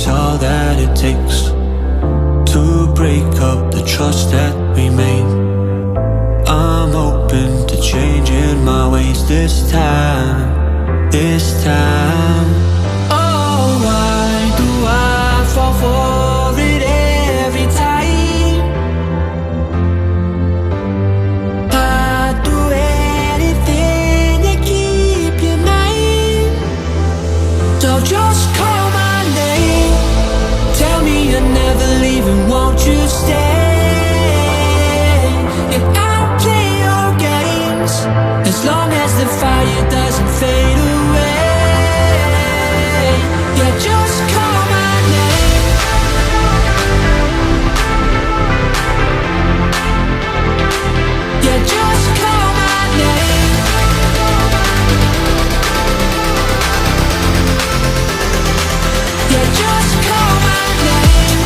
is all that it takes to break up the trust that we made. I'm open to changing my ways this time, this time. Oh, why do I fall for it every time? I'd do anything to keep you mine. So just call my name, tell me you're never leaving, won't you stay? And I'll play your games as long as the fire doesn't fade away. Yeah, just call my name. Yeah, just call my name. Yeah, just call my name.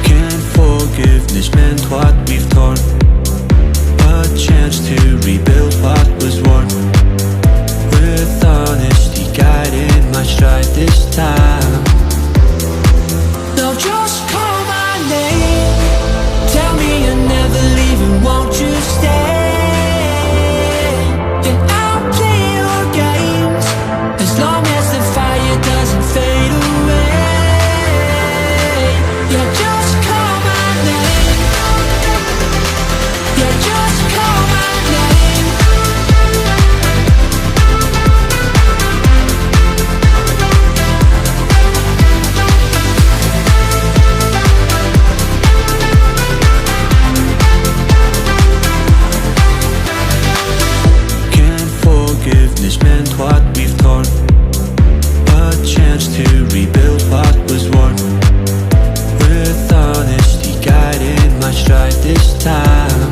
Can't forgiveness meant what we've torn, a chance to rebuild what was worn, with honesty guiding my stride this time. So just call my name, tell me you're never leaving, won't you stay? And I'll play your games as long as the fire doesn't fade away. Yeah, just call my name. Yeah, just call my name. Can't forgiveness meant what we've torn, a chance to rebuild what was worn, with honesty guiding my stride this time.